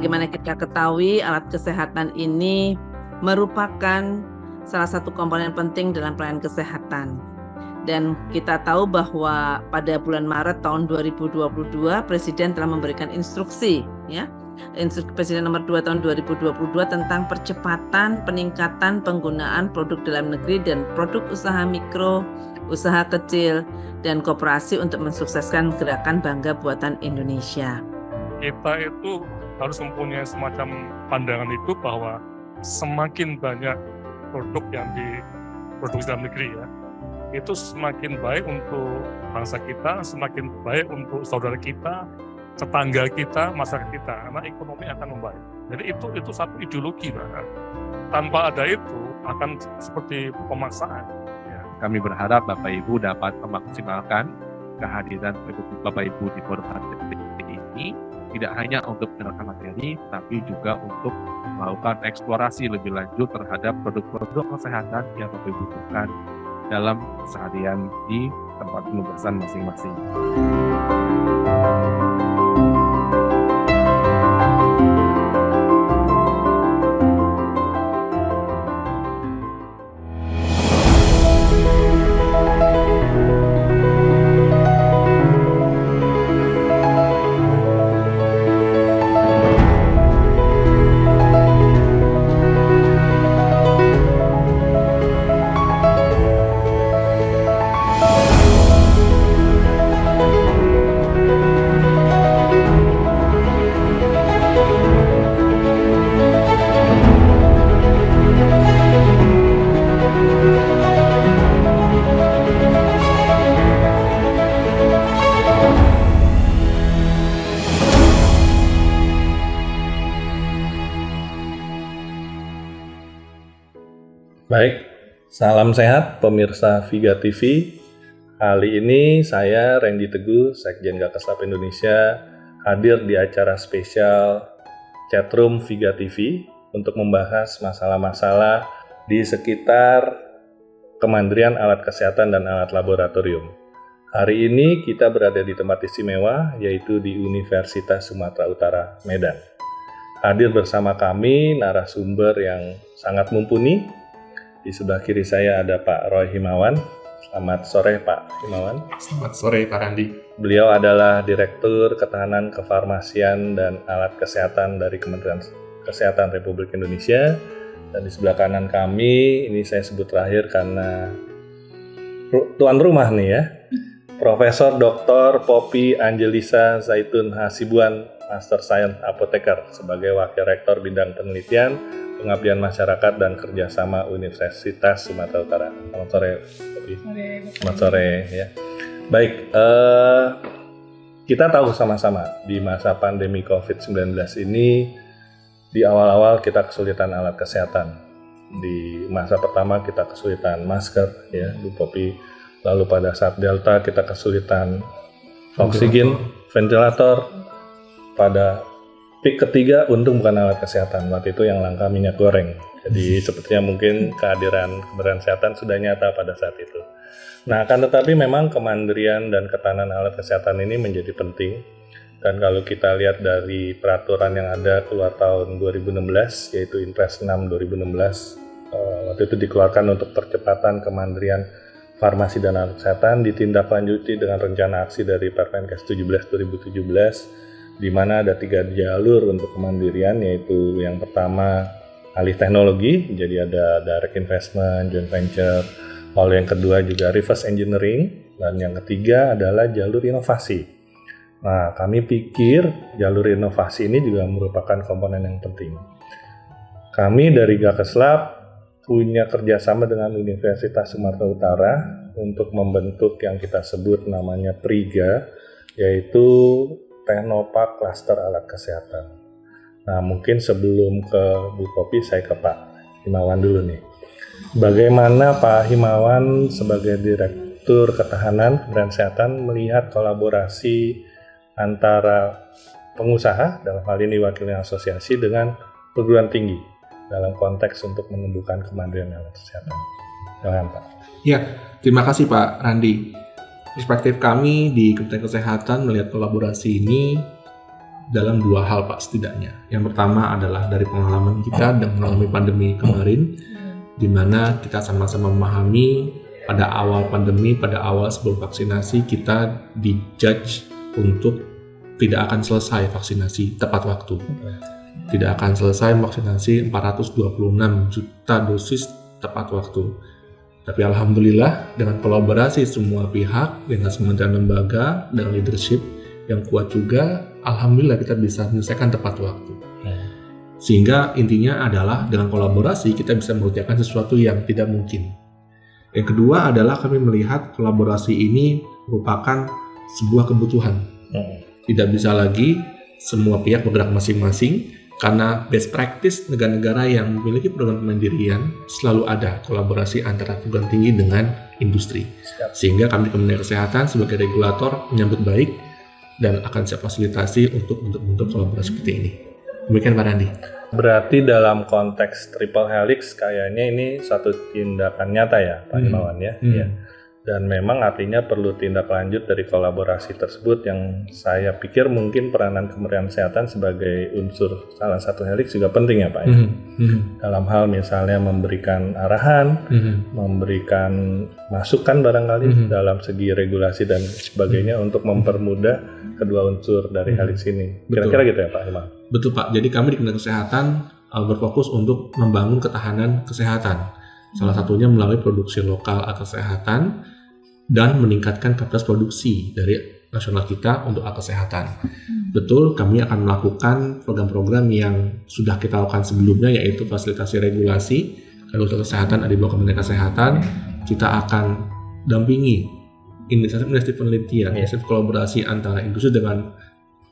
sebagaimana kita ketahui, alat kesehatan ini merupakan salah satu komponen penting dalam pelayanan kesehatan. Dan kita tahu bahwa pada bulan Maret tahun 2022 Presiden telah memberikan instruksi Presiden nomor 2 tahun 2022 tentang percepatan peningkatan penggunaan produk dalam negeri dan produk usaha mikro, usaha kecil dan koperasi untuk mensukseskan gerakan Bangga Buatan Indonesia. Kita itu harus mempunyai semacam pandangan itu bahwa semakin banyak produk yang diproduksi dalam negeri itu semakin baik untuk bangsa kita, semakin baik untuk saudara kita, tetangga kita, masyarakat kita, karena ekonomi akan membaik. Jadi itu satu ideologi, Pak. Tanpa ada itu akan seperti pemaksaan. Kami berharap Bapak Ibu dapat memaksimalkan kehadiran Bapak Ibu di forum ini, tidak hanya untuk menerangkan materi, tapi juga untuk melakukan eksplorasi lebih lanjut terhadap produk-produk kesehatan yang Bapak Ibu butuhkan dalam seharian di tempat penugasan masing-masing. Baik, salam sehat pemirsa Viga TV. Kali ini saya Randy Teguh, Sekjen Gakeslap Indonesia, hadir di acara spesial chatroom Viga TV untuk membahas masalah-masalah di sekitar Kementerian Alat Kesehatan dan Alat Laboratorium. Hari ini kita berada di tempat istimewa, yaitu di Universitas Sumatera Utara, Medan. Hadir bersama kami narasumber yang sangat mumpuni. Di sebelah kiri saya ada Pak Roy Himawan. Selamat sore Pak Himawan. Selamat sore Pak Randi. Beliau adalah Direktur Ketahanan Kefarmasian dan Alat Kesehatan dari Kementerian Kesehatan Republik Indonesia. Dan di sebelah kanan kami, ini saya sebut terakhir karena tuan rumah nih ya, Profesor Dr. Poppy Angelisa Zaitun Hasibuan, Master Science Apoteker sebagai Wakil Rektor Bidang Penelitian, Pengabdian Masyarakat dan Kerjasama Universitas Sumatera Utara. Selamat sore, Poppy. Selamat sore ya. Baik, kita tahu sama-sama di masa pandemi COVID-19 ini, di awal-awal kita kesulitan alat kesehatan. Di masa pertama kita kesulitan masker, ya, Bu Poppy. Lalu pada saat Delta kita kesulitan oksigen, ventilator. Pada peak ketiga, untung bukan alat kesehatan. Waktu itu yang langka minyak goreng. Jadi sepertinya mungkin kehadiran Kementerian Kesehatan sudah nyata pada saat itu. Nah, akan tetapi memang kemandirian dan ketahanan alat kesehatan ini menjadi penting. Dan kalau kita lihat dari peraturan yang ada keluar tahun 2016, yaitu Inpres 6 2016, waktu itu dikeluarkan untuk percepatan kemandirian farmasi dan alat kesehatan, ditindaklanjuti dengan rencana aksi dari Permenkes 17 2017, di mana ada 3 jalur untuk kemandirian, yaitu yang pertama alih teknologi, jadi ada direct investment, joint venture, lalu yang kedua juga reverse engineering, dan yang ketiga adalah jalur inovasi. Nah, kami pikir jalur inovasi ini juga merupakan komponen yang penting. Kami dari Gakeslap punya kerjasama dengan Universitas Sumatera Utara untuk membentuk yang kita sebut namanya PRIGA, yaitu Teknopark Cluster Alat Kesehatan. Nah, mungkin sebelum ke Bu Poppy, saya ke Pak Himawan dulu nih. Bagaimana Pak Himawan sebagai Direktur Ketahanan Kementerian Kesehatan melihat kolaborasi antara pengusaha, dalam hal ini wakilnya asosiasi, dengan perguruan tinggi dalam konteks untuk menumbuhkan kemandirian alat kesehatan? Silakan Pak. Ya, terima kasih Pak Randi. Perspektif kami di Kementerian Kesehatan melihat kolaborasi ini dalam 2 hal Pak setidaknya. Yang pertama adalah dari pengalaman kita dan mengalami pandemi kemarin, di mana kita sama-sama memahami pada awal pandemi, pada awal sebelum vaksinasi kita dijudge untuk tidak akan selesai vaksinasi tepat waktu. Tidak akan selesai vaksinasi 426 juta dosis tepat waktu. Tapi alhamdulillah dengan kolaborasi semua pihak, dengan kementerian lembaga, dengan leadership yang kuat juga, alhamdulillah kita bisa menyelesaikan tepat waktu. Sehingga intinya adalah dengan kolaborasi kita bisa mengerjakan sesuatu yang tidak mungkin. Yang kedua adalah kami melihat kolaborasi ini merupakan sebuah kebutuhan. Tidak bisa lagi semua pihak bergerak masing-masing, karena best practice negara-negara yang memiliki program kemandirian selalu ada kolaborasi antara perguruan tinggi dengan industri. Sehingga kami Kementerian Kesehatan sebagai regulator menyambut baik dan akan siap fasilitasi untuk bentuk kolaborasi seperti ini. Demikian Pak Randi. Berarti dalam konteks triple helix kayaknya ini satu tindakan nyata ya Pak Himawan ya. Ya. Dan memang artinya perlu tindak lanjut dari kolaborasi tersebut yang saya pikir mungkin peranan Kementerian Kesehatan sebagai unsur salah satu helix juga penting ya Pak ya. Dalam hal misalnya memberikan arahan, memberikan masukan barangkali dalam segi regulasi dan sebagainya untuk mempermudah kedua unsur dari helix ini. Kira-kira gitu ya Pak Himawan? Betul Pak, jadi kami di Kementerian Kesehatan berfokus untuk membangun ketahanan kesehatan. Salah satunya melalui produksi lokal alat kesehatan dan meningkatkan kapasitas produksi dari nasional kita untuk alat kesehatan. Betul, kami akan melakukan program-program yang sudah kita lakukan sebelumnya, yaitu fasilitasi regulasi kesehatan ada di bawah Kementerian Kesehatan. Kita akan dampingi inisiatif penelitian, inisiatif kolaborasi antara industri dengan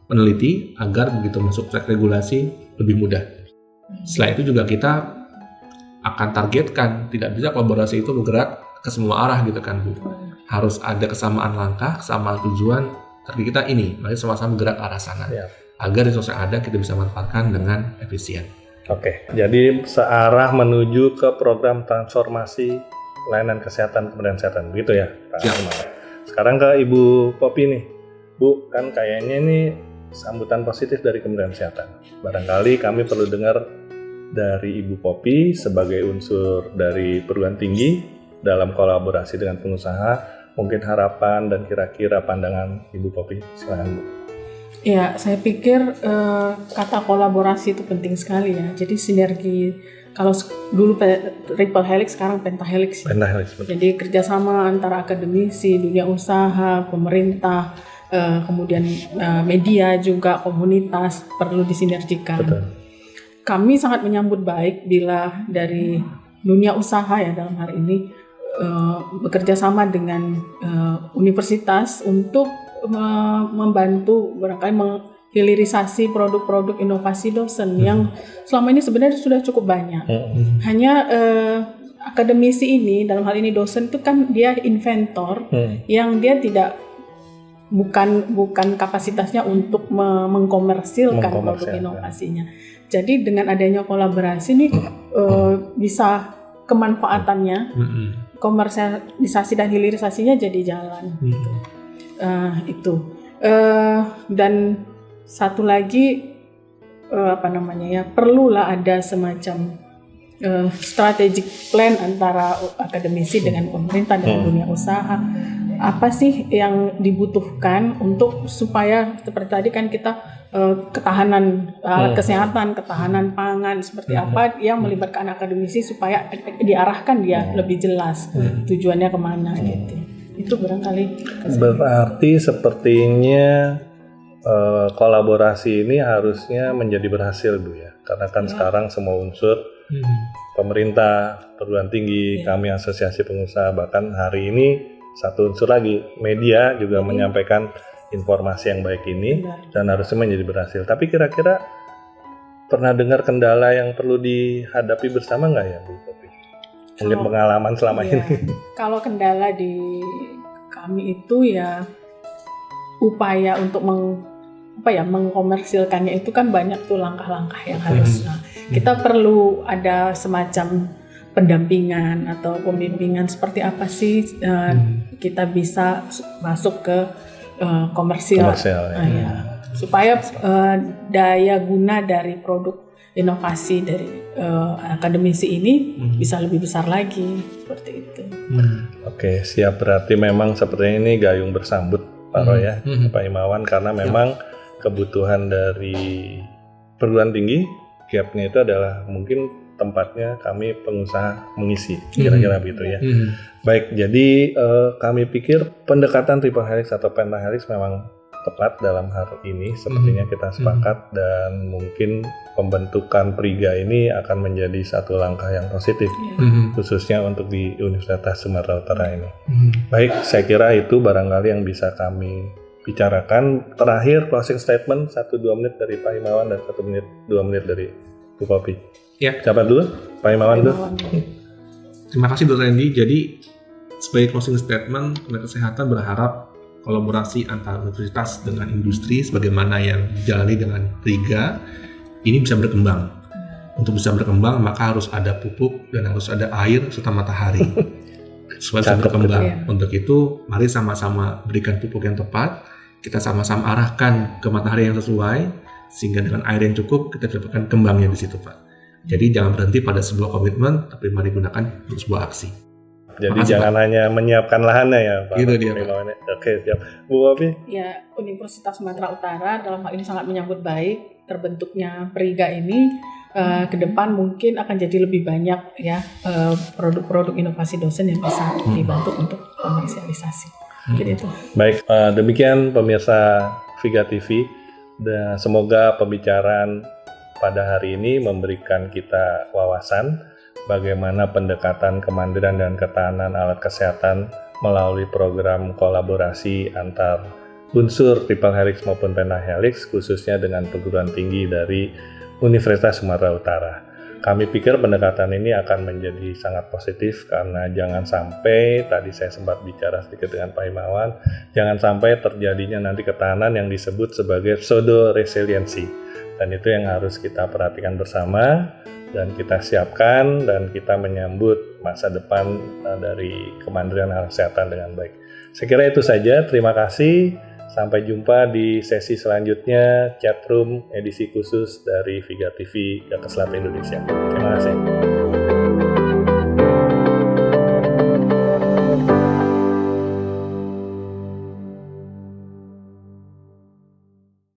peneliti agar begitu masuk track regulasi lebih mudah. Selain itu juga kita akan targetkan, tidak bisa kolaborasi itu bergerak ke semua arah gitu kan Bu. Harus ada kesamaan langkah, kesamaan tujuan, target kita ini, mari sama-sama bergerak ke arah sana. Agar resource yang ada kita bisa manfaatkan dengan efisien. Oke, jadi searah menuju ke program transformasi layanan kesehatan Kementerian Kesehatan, begitu ya Pak Himawan. Sekarang ke Ibu Popi nih. Bu, kan kayaknya ini sambutan positif dari Kementerian Kesehatan. Barangkali kami perlu dengar dari Ibu Popi sebagai unsur dari perguruan tinggi dalam kolaborasi dengan pengusaha, mungkin harapan dan kira-kira pandangan Ibu Popi. Silakan Bu. Ya, saya pikir kata kolaborasi itu penting sekali ya. Jadi sinergi, kalau dulu triple helix, sekarang pentahelix. Pentahelix, betul. Jadi kerjasama antara akademisi, dunia usaha, pemerintah, kemudian media juga, komunitas perlu disinergikan. Betul. Kami sangat menyambut baik bila dari dunia usaha ya dalam hal ini bekerja sama dengan universitas untuk membantu barangkali menghilirisasi produk-produk inovasi dosen yang selama ini sebenarnya sudah cukup banyak. Hanya akademisi ini dalam hal ini dosen itu kan dia inventor yang dia tidak bukan kapasitasnya untuk mengkomersilkan produk inovasinya. Jadi dengan adanya kolaborasi nih bisa kemanfaatannya, komersialisasi dan hilirisasinya jadi jalan. Itu. Dan satu lagi perlulah ada semacam strategic plan antara akademisi dengan pemerintah dan dunia usaha. Apa sih yang dibutuhkan untuk supaya seperti tadi kan kita ketahanan alat kesehatan, ketahanan pangan seperti apa yang melibatkan akademisi supaya diarahkan dia lebih jelas tujuannya kemana gitu. Itu barangkali. Berarti sepertinya kolaborasi ini harusnya menjadi berhasil Bu ya, karena kan sekarang semua unsur pemerintah, perguruan tinggi, kami asosiasi pengusaha, bahkan hari ini satu unsur lagi, media juga menyampaikan informasi yang baik ini dan harusnya menjadi berhasil. Tapi kira-kira pernah dengar kendala yang perlu dihadapi bersama nggak ya Bu Popi? Mungkin pengalaman selama ini. Kalau kendala di kami itu ya upaya untuk mengkomersilkannya itu kan banyak tuh langkah-langkah yang harus. Kita perlu ada semacam pendampingan atau pembimbingan seperti apa sih kita bisa masuk ke komersial. supaya daya guna dari produk inovasi dari akademisi ini bisa lebih besar lagi, seperti itu. Oke, siap. Berarti memang sepertinya ini gayung bersambut, Pak Roy ya, Pak Imawan, karena memang kebutuhan dari perguruan tinggi, gap-nya itu adalah mungkin tempatnya kami pengusaha mengisi, kira-kira begitu ya. Baik, jadi kami pikir pendekatan triple helix atau pentahelix memang tepat dalam hal ini, sepertinya kita sepakat, dan mungkin pembentukan Priga ini akan menjadi satu langkah yang positif, khususnya untuk di Universitas Sumatera Utara ini. Baik, saya kira itu barangkali yang bisa kami bicarakan. Terakhir, closing statement 1-2 menit dari Pak Imawan dan 1-2 menit dari Bu Popi. Ya. Siapa dulu? Pak Imawan dulu. Terima kasih Dr. Randy. Jadi sebagai closing statement, Kementerian Kesehatan berharap kolaborasi antara universitas dengan industri sebagaimana yang dijalani dengan Priga ini bisa berkembang. Untuk bisa berkembang maka harus ada pupuk dan harus ada air serta matahari supaya bisa berkembang. Untuk itu mari sama-sama berikan pupuk yang tepat, kita sama-sama arahkan ke matahari yang sesuai sehingga dengan air yang cukup kita dapatkan kembangnya di situ, Pak. Jadi jangan berhenti pada sebuah komitmen, tapi mari gunakan untuk sebuah aksi. Jadi Makasih, jangan Pak. hanya menyiapkan lahannya ya, Pak. Gitu dia, Pak. Oke, siap. Bu Popi? Ya, Universitas Sumatera Utara dalam hal ini sangat menyambut baik terbentuknya Priga ini. Ke depan mungkin akan jadi lebih banyak ya produk-produk inovasi dosen yang bisa dibantu untuk komersialisasi. Gitu. Baik, demikian pemirsa Viga TV. Dan semoga pembicaraan pada hari ini memberikan kita wawasan bagaimana pendekatan kemandirian dan ketahanan alat kesehatan melalui program kolaborasi antar unsur triple helix maupun pentahelix, khususnya dengan perguruan tinggi dari Universitas Sumatera Utara. Kami pikir pendekatan ini akan menjadi sangat positif karena jangan sampai, tadi saya sempat bicara sedikit dengan Pak Imawan, jangan sampai terjadinya nanti ketahanan yang disebut sebagai pseudo resiliency. Dan itu yang harus kita perhatikan bersama dan kita siapkan dan kita menyambut masa depan dari kemandirian alat kesehatan dengan baik. Saya kira itu saja, terima kasih. Sampai jumpa di sesi selanjutnya, chatroom edisi khusus dari Viga TV Gakeslab Indonesia. Terima kasih.